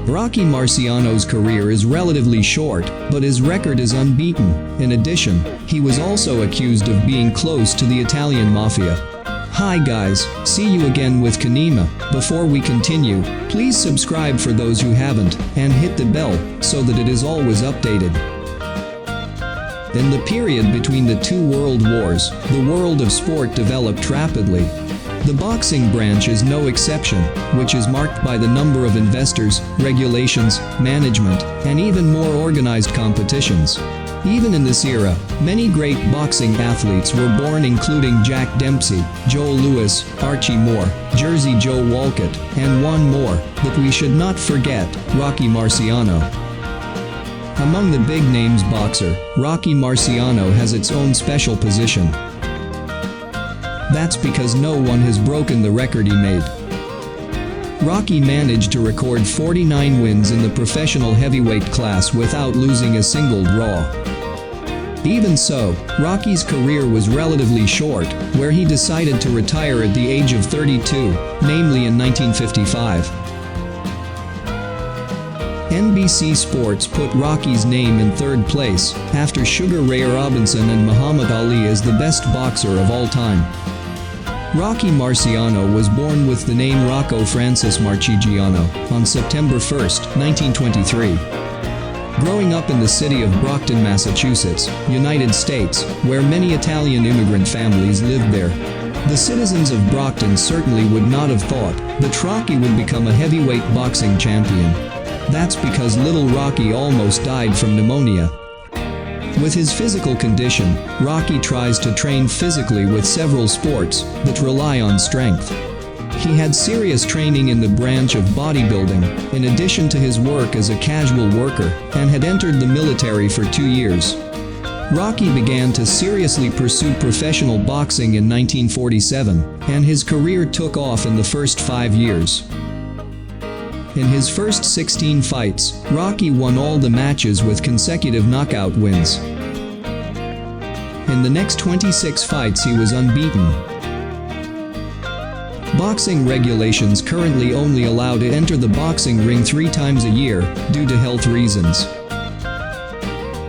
Rocky Marciano's career is relatively short, but his record is unbeaten. In addition, he was also accused of being close to the Italian mafia. Hi guys, see you again with QINIMA. Before we continue, please subscribe for those who haven't, and hit the bell, so that it is always updated. In the period between the two world wars, the world of sport developed rapidly. The boxing branch is no exception, which is marked by the number of investors, regulations, management, and even more organized competitions. Even in this era, many great boxing athletes were born, including Jack Dempsey, Joe Louis, Archie Moore, Jersey Joe Walcott, and one more, but we should not forget, Rocky Marciano. Among the big names boxer, Rocky Marciano has its own special position. That's because no one has broken the record he made. Rocky managed to record 49 wins in the professional heavyweight class without losing a single draw. Even so, Rocky's career was relatively short, where he decided to retire at the age of 32, namely in 1955. NBC Sports put Rocky's name in third place, after Sugar Ray Robinson and Muhammad Ali as the best boxer of all time. Rocky Marciano was born with the name Rocco Francis Marciano on September 1, 1923. Growing up in the city of Brockton, Massachusetts, United States, where many Italian immigrant families lived there, the citizens of Brockton certainly would not have thought that Rocky would become a heavyweight boxing champion. That's because little Rocky almost died from pneumonia. With his physical condition, Rocky tries to train physically with several sports that rely on strength. He had serious training in the branch of bodybuilding, in addition to his work as a casual worker, and had entered the military for 2 years. Rocky began to seriously pursue professional boxing in 1947, and his career took off in the first 5 years. In his first 16 fights, Rocky won all the matches with consecutive knockout wins. In the next 26 fights he was unbeaten. Boxing regulations currently only allow to enter the boxing ring 3 times a year, due to health reasons.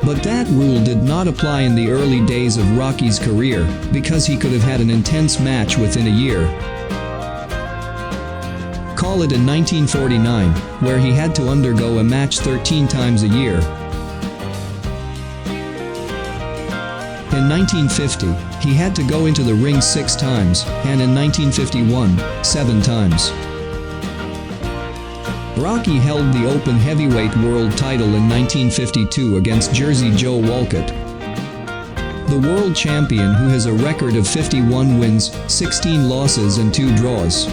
But that rule did not apply in the early days of Rocky's career, because he could have had an intense match within a year. Call it in 1949, where he had to undergo a match 13 times a year. In 1950, he had to go into the ring 6 times, and in 1951, 7 times. Rocky held the open heavyweight world title in 1952 against Jersey Joe Walcott, the world champion who has a record of 51 wins, 16 losses and 2 draws.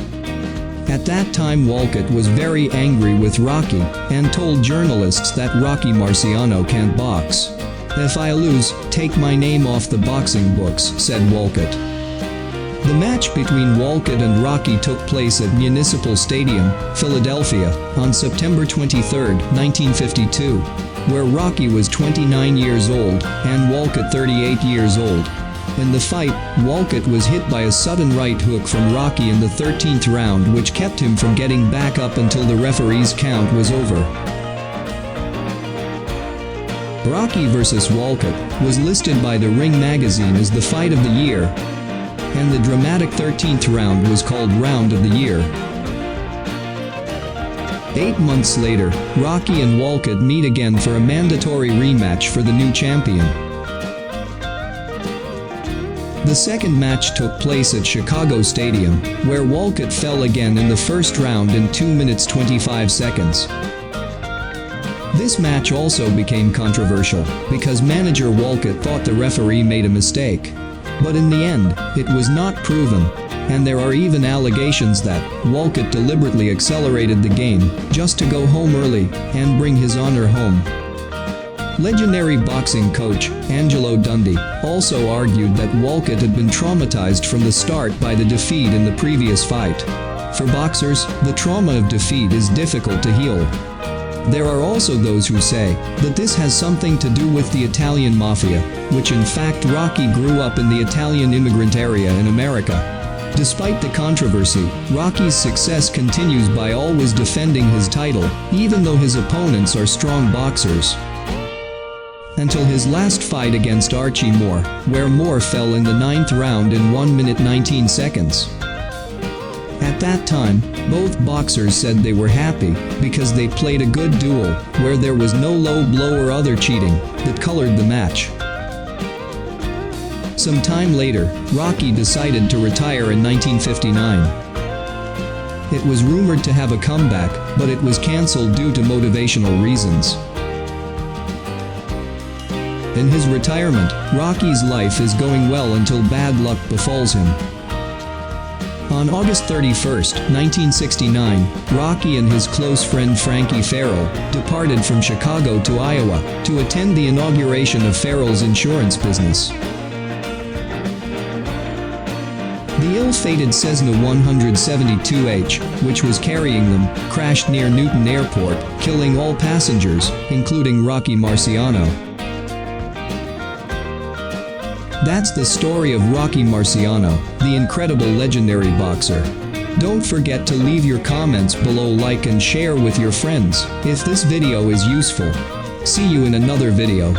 At that time Walcott was very angry with Rocky, and told journalists that Rocky Marciano can't box. "If I lose, take my name off the boxing books," said Walcott. The match between Walcott and Rocky took place at Municipal Stadium, Philadelphia, on September 23, 1952, where Rocky was 29 years old, and Walcott 38 years old. In the fight, Walcott was hit by a sudden right hook from Rocky in the 13th round, which kept him from getting back up until the referee's count was over. Rocky vs. Walcott was listed by the Ring magazine as the fight of the year, and the dramatic 13th round was called Round of the Year. 8 months later, Rocky and Walcott meet again for a mandatory rematch for the new champion. The second match took place at Chicago Stadium, where Walcott fell again in the first round in 2 minutes 25 seconds. This match also became controversial, because manager Walcott thought the referee made a mistake. But in the end, it was not proven, and there are even allegations that Walcott deliberately accelerated the game, just to go home early, and bring his honor home. Legendary boxing coach, Angelo Dundee, also argued that Walcott had been traumatized from the start by the defeat in the previous fight. For boxers, the trauma of defeat is difficult to heal. There are also those who say that this has something to do with the Italian mafia, which in fact Rocky grew up in the Italian immigrant area in America. Despite the controversy, Rocky's success continues by always defending his title, even though his opponents are strong boxers. Until his last fight against Archie Moore, where Moore fell in the 9th round in 1 minute 19 seconds. At that time, both boxers said they were happy because they played a good duel, where there was no low blow or other cheating that colored the match. Some time later, Rocky decided to retire in 1959. It was rumored to have a comeback, but it was cancelled due to motivational reasons. In his retirement, Rocky's life is going well until bad luck befalls him. On August 31, 1969, Rocky and his close friend Frankie Farrell departed from Chicago to Iowa to attend the inauguration of Farrell's insurance business. The ill-fated Cessna 172H, which was carrying them, crashed near Newton Airport, killing all passengers, including Rocky Marciano. That's the story of Rocky Marciano, the incredible legendary boxer. Don't forget to leave your comments below, like and share with your friends if this video is useful. See you in another video.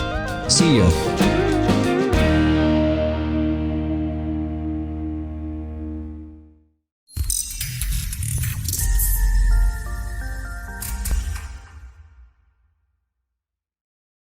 See ya.